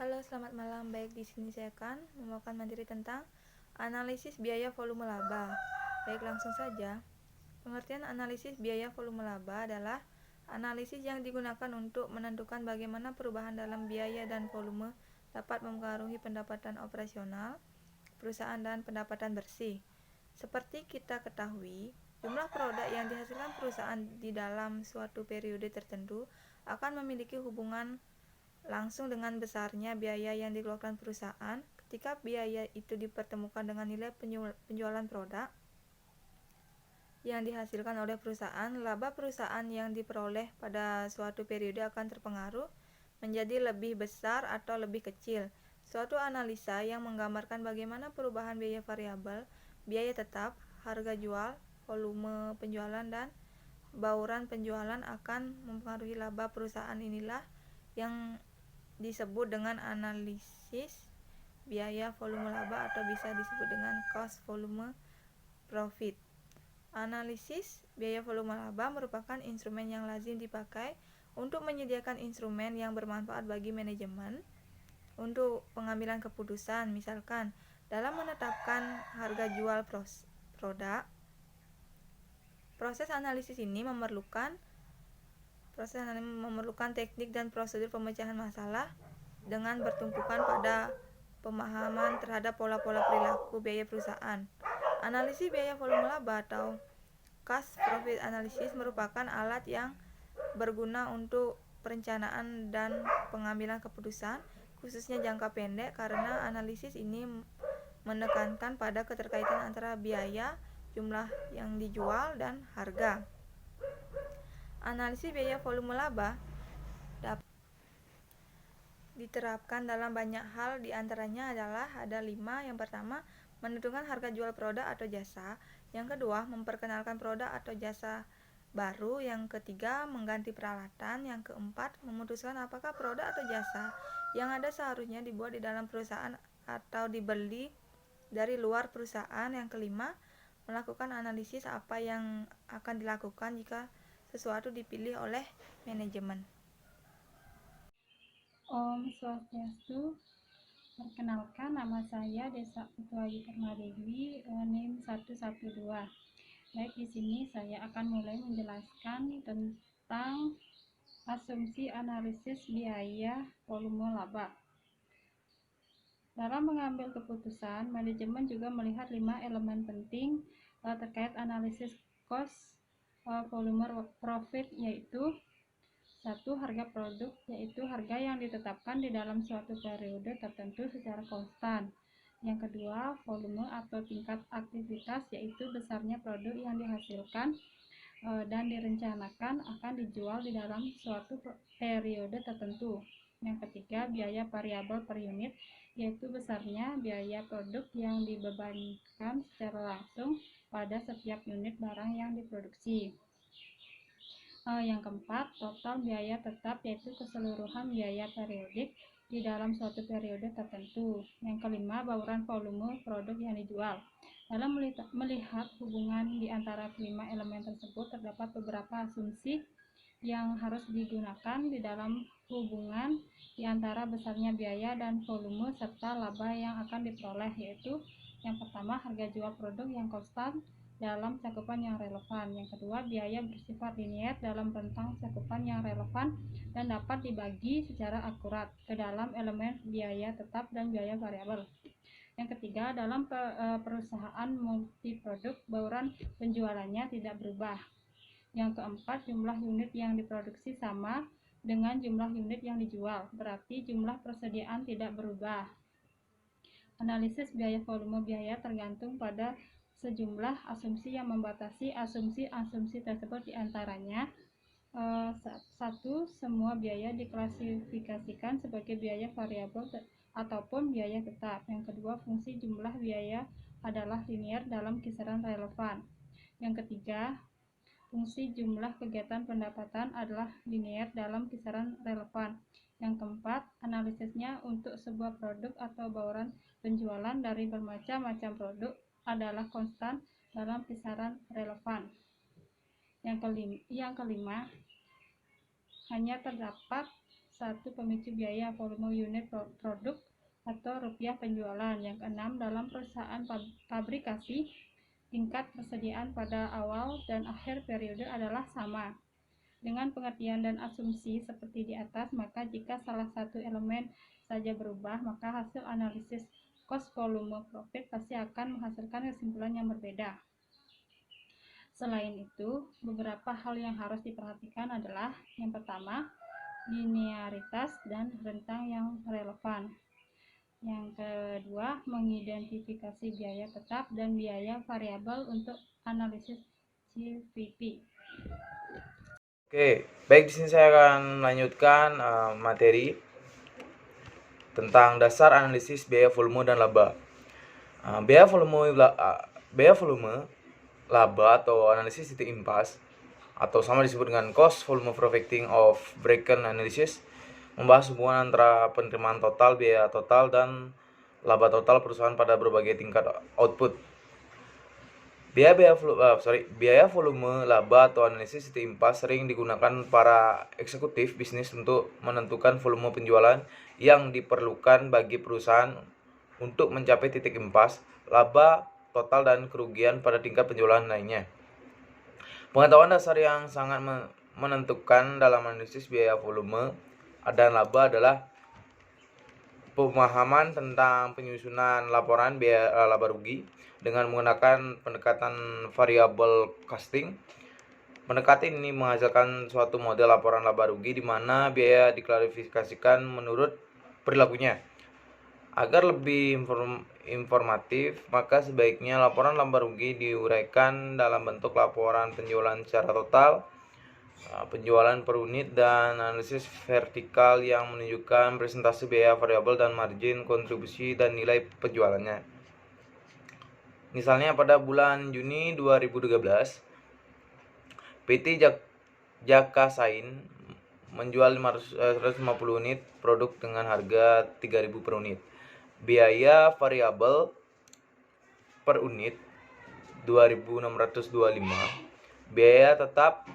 Halo, selamat malam. Baik, di sini saya akan membawakan materi tentang analisis biaya volume laba. Baik, langsung saja. Pengertian analisis biaya volume laba adalah analisis yang digunakan untuk menentukan bagaimana perubahan dalam biaya dan volume dapat mempengaruhi pendapatan operasional perusahaan dan pendapatan bersih. Seperti kita ketahui, jumlah produk yang dihasilkan perusahaan di dalam suatu periode tertentu akan memiliki hubungan langsung dengan besarnya biaya yang dikeluarkan perusahaan. Ketika biaya itu dipertemukan dengan nilai penjualan produk yang dihasilkan oleh perusahaan, laba perusahaan yang diperoleh pada suatu periode akan terpengaruh menjadi lebih besar atau lebih kecil. Suatu analisa yang menggambarkan bagaimana perubahan biaya variabel, biaya tetap, harga jual, volume penjualan, dan bauran penjualan akan mempengaruhi laba perusahaan inilah yang disebut dengan analisis biaya volume laba atau bisa disebut dengan cost volume profit. Analisis biaya volume laba merupakan instrumen yang lazim dipakai untuk menyediakan instrumen yang bermanfaat bagi manajemen untuk pengambilan keputusan, misalkan dalam menetapkan harga jual produk. Proses analisis ini memerlukan teknik dan prosedur pemecahan masalah dengan bertumpukan pada pemahaman terhadap pola-pola perilaku biaya perusahaan. Analisis biaya volume laba atau cost profit analysis merupakan alat yang berguna untuk perencanaan dan pengambilan keputusan, khususnya jangka pendek, karena analisis ini menekankan pada keterkaitan antara biaya, jumlah yang dijual, dan harga. Analisis biaya volume laba dapat diterapkan dalam banyak hal, diantaranya adalah ada 5. Yang pertama, menentukan harga jual produk atau jasa. Yang kedua, memperkenalkan produk atau jasa baru. Yang ketiga, mengganti peralatan. Yang keempat, memutuskan apakah produk atau jasa yang ada seharusnya dibuat di dalam perusahaan atau dibeli dari luar perusahaan. Yang kelima, melakukan analisis apa yang akan dilakukan jika sesuatu dipilih oleh manajemen. Om Swastiastu. Perkenalkan, nama saya Desa Putuayu Permadewi, NIM 112. Baik, di sini saya akan mulai menjelaskan tentang asumsi analisis biaya volume laba. Dalam mengambil keputusan, manajemen juga melihat 5 elemen penting terkait analisis cost volume profit, yaitu 1. Harga produk, yaitu harga yang ditetapkan di dalam suatu periode tertentu secara konstan. Yang kedua, volume atau tingkat aktivitas, yaitu besarnya produk yang dihasilkan dan direncanakan akan dijual di dalam suatu periode tertentu. Yang ketiga, biaya variabel per unit, yaitu besarnya biaya produk yang dibebankan secara langsung pada setiap unit barang yang diproduksi. Yang keempat, total biaya tetap, yaitu keseluruhan biaya periodik di dalam suatu periode tertentu. Yang kelima, bauran volume produk yang dijual. Dalam melihat hubungan di antara kelima elemen tersebut, terdapat beberapa asumsi yang harus digunakan di dalam hubungan di antara besarnya biaya dan volume serta laba yang akan diperoleh, yaitu yang pertama, harga jual produk yang konstan dalam cakupan yang relevan. Yang kedua, biaya bersifat linier dalam rentang cakupan yang relevan dan dapat dibagi secara akurat ke dalam elemen biaya tetap dan biaya variabel. Yang ketiga, dalam perusahaan multiproduk, bauran penjualannya tidak berubah. Yang keempat, jumlah unit yang diproduksi sama dengan jumlah unit yang dijual, berarti jumlah persediaan tidak berubah. Analisis biaya volume biaya tergantung pada sejumlah asumsi yang membatasi asumsi-asumsi tersebut, diantaranya 1. Semua biaya diklasifikasikan sebagai biaya variabel ataupun biaya tetap. Yang kedua, fungsi jumlah biaya adalah linier dalam kisaran relevan. Yang ketiga, fungsi jumlah kegiatan pendapatan adalah linier dalam kisaran relevan. Yang keempat, analisisnya untuk sebuah produk atau bauran penjualan dari bermacam-macam produk adalah konstan dalam kisaran relevan. Yang kelima, hanya terdapat satu pemicu biaya volume unit produk atau rupiah penjualan. Yang keenam, dalam perusahaan pabrikasi, tingkat persediaan pada awal dan akhir periode adalah sama. Dengan pengertian dan asumsi seperti di atas, maka jika salah satu elemen saja berubah, maka hasil analisis cost volume profit pasti akan menghasilkan kesimpulan yang berbeda. Selain itu, beberapa hal yang harus diperhatikan adalah yang pertama, linearitas dan rentang yang relevan. Yang kedua, mengidentifikasi biaya tetap dan biaya variabel untuk analisis CVP. Oke, baik, di sini saya akan melanjutkan materi tentang dasar analisis biaya volume dan laba. Biaya volume, laba atau analisis titik impas atau sama disebut dengan cost volume profiting of break-even analysis membahas hubungan antara penerimaan total, biaya total, dan laba total perusahaan pada berbagai tingkat output. Biaya volume laba atau analisis titik impas sering digunakan para eksekutif bisnis untuk menentukan volume penjualan yang diperlukan bagi perusahaan untuk mencapai titik impas, laba total, dan kerugian pada tingkat penjualan lainnya. Pengetahuan dasar yang sangat menentukan dalam analisis biaya volume dan laba adalah pemahaman tentang penyusunan laporan biaya laba rugi dengan menggunakan pendekatan variable costing. Pendekatan ini menghasilkan suatu model laporan laba rugi di mana biaya diklasifikasikan menurut perilakunya. Agar lebih informatif, maka sebaiknya laporan laba rugi diuraikan dalam bentuk laporan penjualan secara total, penjualan per unit, dan analisis vertikal yang menunjukkan presentasi biaya variabel dan margin kontribusi dan nilai penjualannya. Misalnya pada bulan Juni 2013, PT Jakasain menjual 150 unit produk dengan harga 3.000 per unit. Biaya variabel per unit 2.625, biaya tetap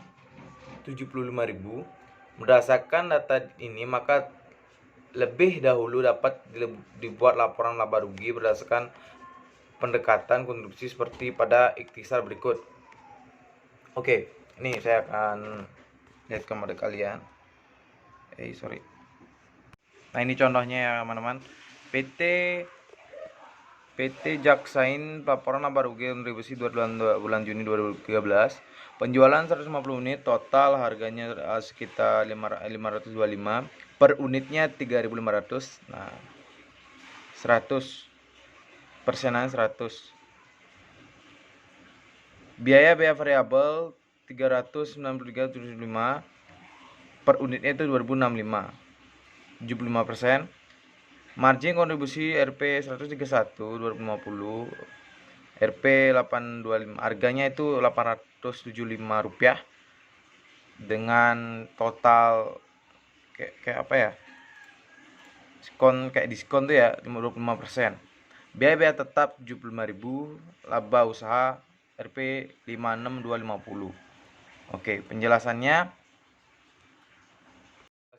75.000. Berdasarkan data ini, maka lebih dahulu dapat dibuat laporan laba rugi berdasarkan pendekatan kontribusi seperti pada ikhtisar berikut. Oke, ini saya akan lihat kepada kalian. Nah, ini contohnya ya teman-teman. PT Jaksain laporan laba rugi kontribusi bulan Juni 2013. Penjualan 150 unit, total harganya sekitar 525, per unitnya 3.500. Nah, 100 persenan 100. Biaya variabel 393,75, per unitnya itu 2.065, 75%. Margin kontribusi Rp 131 2050, Rp 825, harganya itu Rp875 dengan total kayak apa ya, diskon tuh ya 25%. Biaya tetap 75.000, laba usaha Rp 56250. Oke, penjelasannya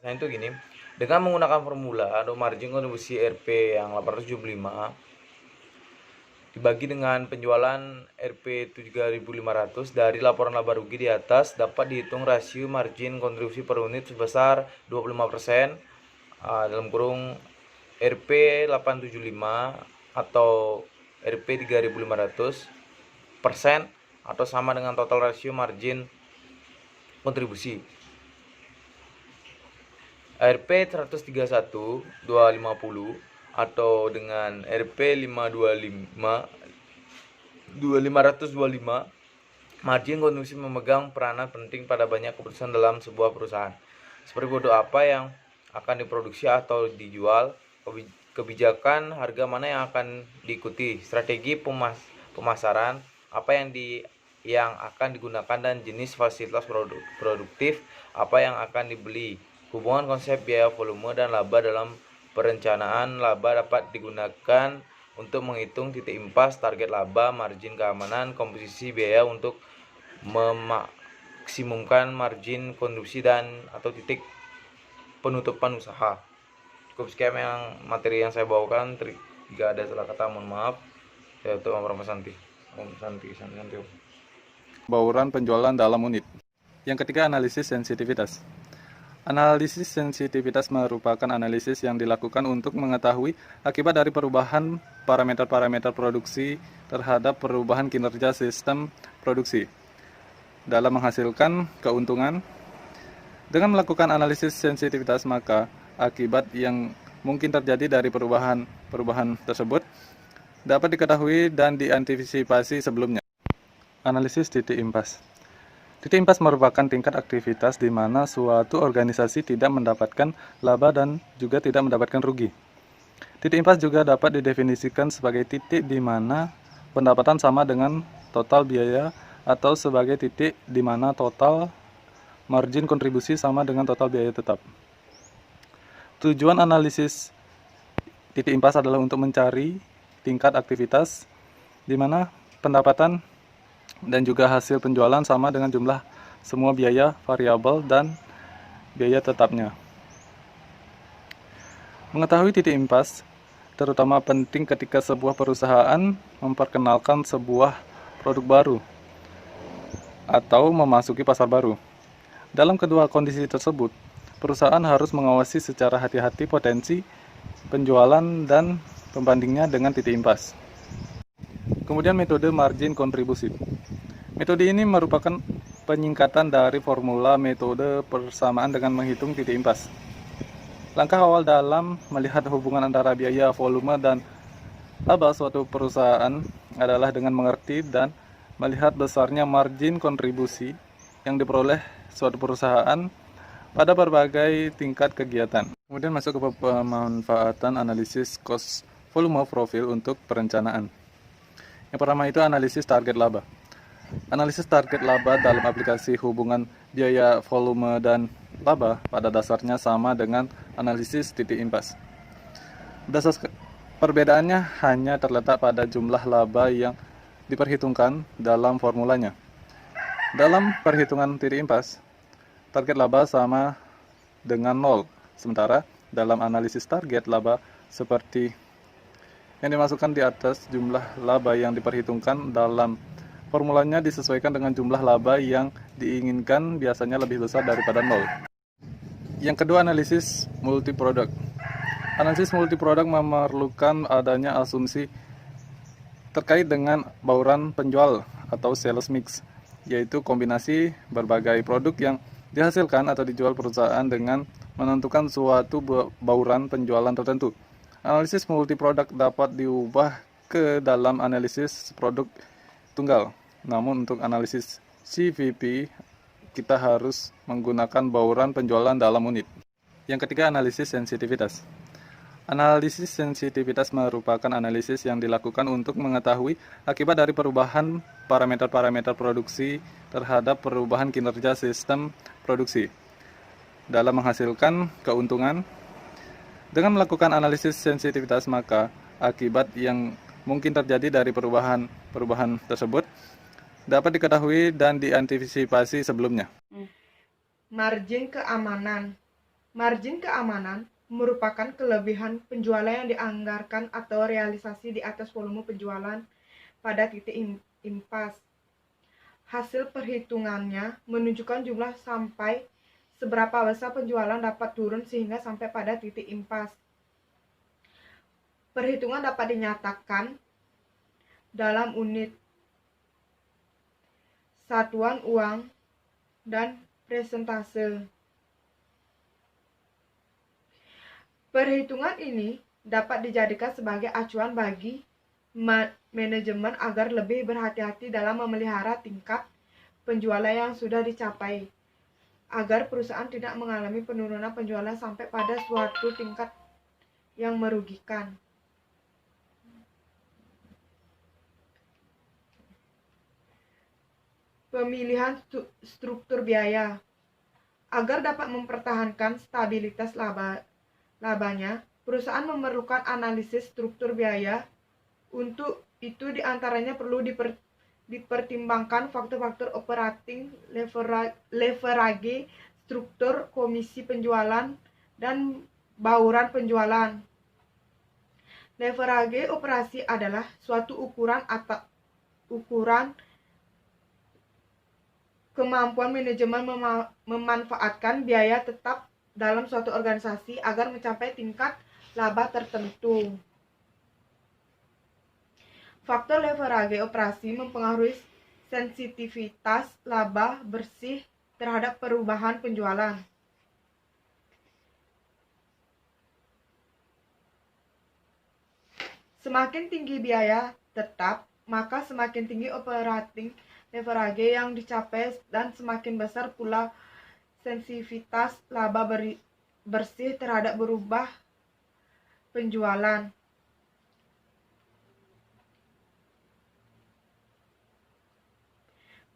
itu gini. Dengan menggunakan formula atau margin kontribusi Rp yang 875 dibagi dengan penjualan Rp 3.500, dari laporan laba rugi di atas dapat dihitung rasio margin kontribusi per unit sebesar 25%, dalam kurung Rp 875 atau Rp 3.500 persen, atau sama dengan total rasio margin kontribusi. Rp 131 250 atau dengan Rp 525 margin kontribusi memegang peranan penting pada banyak keputusan dalam sebuah perusahaan, seperti produk apa yang akan diproduksi atau dijual, kebijakan harga mana yang akan diikuti, strategi pemasaran apa yang akan digunakan, dan jenis fasilitas produktif apa yang akan dibeli. Hubungan konsep biaya volume dan laba dalam perencanaan laba dapat digunakan untuk menghitung titik impas, target laba, margin keamanan, komposisi biaya untuk memaksimumkan margin kontribusi dan atau titik penutupan usaha. Cukup sekian yang materi yang saya bawakan. Jika ada salah kata mohon maaf. Saya Tuhan Santi. Om Santi. Bauran penjualan dalam unit. Yang ketiga, analisis sensitivitas. Analisis sensitivitas merupakan analisis yang dilakukan untuk mengetahui akibat dari perubahan parameter-parameter produksi terhadap perubahan kinerja sistem produksi dalam menghasilkan keuntungan. Dengan melakukan analisis sensitivitas, maka akibat yang mungkin terjadi dari perubahan tersebut dapat diketahui dan diantisipasi sebelumnya. Analisis titik impas. Titik impas merupakan tingkat aktivitas di mana suatu organisasi tidak mendapatkan laba dan juga tidak mendapatkan rugi. Titik impas juga dapat didefinisikan sebagai titik di mana pendapatan sama dengan total biaya atau sebagai titik di mana total margin kontribusi sama dengan total biaya tetap. Tujuan analisis titik impas adalah untuk mencari tingkat aktivitas di mana pendapatan dan juga hasil penjualan sama dengan jumlah semua biaya variabel dan biaya tetapnya. Mengetahui titik impas terutama penting ketika sebuah perusahaan memperkenalkan sebuah produk baru atau memasuki pasar baru. Dalam kedua kondisi tersebut, perusahaan harus mengawasi secara hati-hati potensi penjualan dan pembandingnya dengan titik impas. Kemudian metode margin kontribusi. Metode ini merupakan penyingkatan dari formula metode persamaan dengan menghitung titik impas. Langkah awal dalam melihat hubungan antara biaya, volume, dan laba suatu perusahaan adalah dengan mengerti dan melihat besarnya margin kontribusi yang diperoleh suatu perusahaan pada berbagai tingkat kegiatan. Kemudian masuk ke pemanfaatan analisis cost volume profil untuk perencanaan. Yang pertama itu analisis target laba. Analisis target laba dalam aplikasi hubungan biaya, volume, dan laba pada dasarnya sama dengan analisis titik impas. Perbedaannya hanya terletak pada jumlah laba yang diperhitungkan dalam formulanya. Dalam perhitungan titik impas, target laba sama dengan 0, sementara dalam analisis target laba seperti yang dimasukkan di atas, jumlah laba yang diperhitungkan dalam formulanya disesuaikan dengan jumlah laba yang diinginkan biasanya lebih besar daripada 0. Yang kedua, analisis multiproduk. Analisis multiproduk memerlukan adanya asumsi terkait dengan bauran penjual atau sales mix, yaitu kombinasi berbagai produk yang dihasilkan atau dijual perusahaan dengan menentukan suatu bauran penjualan tertentu. Analisis multiproduk dapat diubah ke dalam analisis produk tunggal. Namun untuk analisis CVP kita harus menggunakan bauran penjualan dalam unit. Yang ketiga, analisis sensitivitas. Analisis sensitivitas merupakan analisis yang dilakukan untuk mengetahui akibat dari perubahan parameter-parameter produksi terhadap perubahan kinerja sistem produksi dalam menghasilkan keuntungan. Dengan melakukan analisis sensitivitas, maka akibat yang mungkin terjadi dari perubahan tersebut dapat diketahui dan diantisipasi sebelumnya. Margin keamanan. Margin keamanan merupakan kelebihan penjualan yang dianggarkan atau realisasi di atas volume penjualan pada titik impas. Hasil perhitungannya menunjukkan jumlah sampai seberapa besar penjualan dapat turun sehingga sampai pada titik impas. Perhitungan dapat dinyatakan dalam unit, satuan uang, dan persentase. Perhitungan ini dapat dijadikan sebagai acuan bagi manajemen agar lebih berhati-hati dalam memelihara tingkat penjualan yang sudah dicapai, agar perusahaan tidak mengalami penurunan penjualan sampai pada suatu tingkat yang merugikan. Pemilihan struktur biaya. Agar dapat mempertahankan stabilitas labanya, perusahaan memerlukan analisis struktur biaya. Untuk itu diantaranya perlu dipertimbangkan faktor-faktor operating leverage, struktur komisi penjualan, dan bauran penjualan. Leverage operasi adalah suatu ukuran kemampuan manajemen memanfaatkan biaya tetap dalam suatu organisasi agar mencapai tingkat laba tertentu. Faktor leverage operasi mempengaruhi sensitivitas laba bersih terhadap perubahan penjualan. Semakin tinggi biaya tetap, maka semakin tinggi operating leverage yang dicapai dan semakin besar pula sensitivitas laba bersih terhadap berubah penjualan.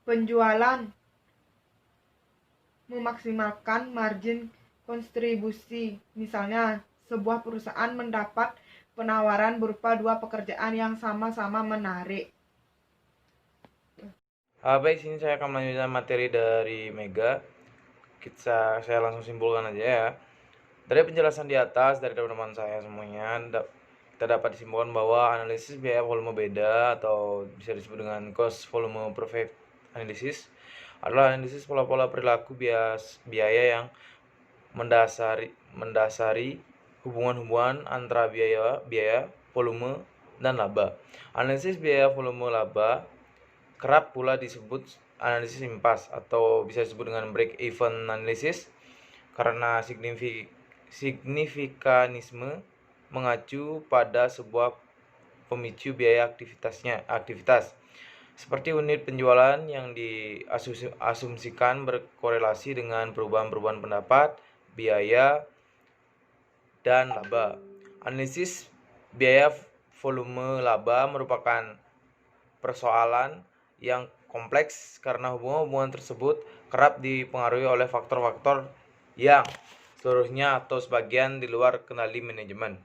Penjualan memaksimalkan margin kontribusi. Misalnya, sebuah perusahaan mendapat penawaran berupa dua pekerjaan yang sama-sama menarik. Baik, sini saya akan melanjutkan materi dari Mega. Saya langsung simpulkan aja ya. Dari penjelasan di atas dari teman-teman saya semuanya, kita dapat disimpulkan bahwa analisis biaya volume beda atau bisa disebut dengan cost volume profit analysis adalah analisis pola-pola perilaku biaya yang mendasari hubungan-hubungan antara biaya, volume, dan laba. Analisis biaya volume laba kerap pula disebut analisis impas atau bisa disebut dengan break-even analysis karena signifikanisme mengacu pada sebuah pemicu biaya aktivitas seperti unit penjualan yang diasumsikan berkorelasi dengan perubahan pendapat, biaya, dan laba. Analisis biaya volume laba merupakan persoalan yang kompleks karena hubungan-hubungan tersebut kerap dipengaruhi oleh faktor-faktor yang seluruhnya atau sebagian di luar kendali manajemen.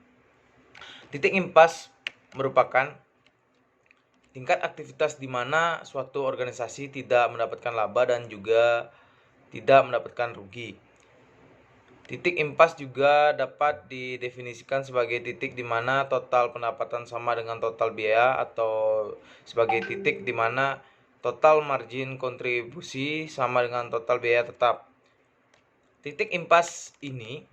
Titik impas merupakan tingkat aktivitas di mana suatu organisasi tidak mendapatkan laba dan juga tidak mendapatkan rugi. Titik impas juga dapat didefinisikan sebagai titik di mana total pendapatan sama dengan total biaya atau sebagai titik di mana total margin kontribusi sama dengan total biaya tetap. Titik impas ini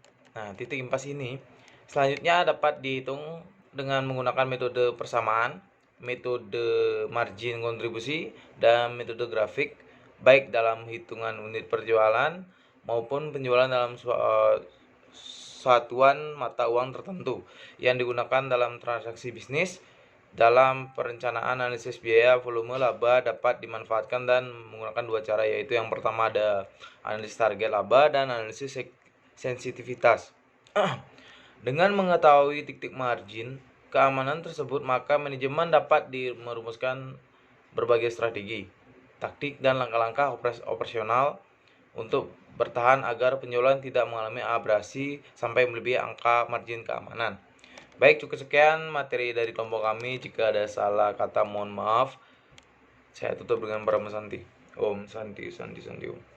selanjutnya dapat dihitung dengan menggunakan metode persamaan, metode margin kontribusi, dan metode grafik baik dalam hitungan unit penjualan maupun penjualan dalam satuan mata uang tertentu yang digunakan dalam transaksi bisnis. Dalam perencanaan analisis biaya volume laba dapat dimanfaatkan dan menggunakan dua cara, yaitu yang pertama ada analisis target laba dan analisis sensitivitas. Dengan mengetahui titik margin keamanan tersebut, maka manajemen dapat merumuskan berbagai strategi, taktik, dan langkah-langkah operasional untuk bertahan agar penjualan tidak mengalami abrasi sampai melebihi angka margin keamanan. Baik, cukup sekian materi dari kelompok kami. Jika ada salah kata mohon maaf. Saya tutup dengan Brahma Santi. Om Santi Santi Santi Om.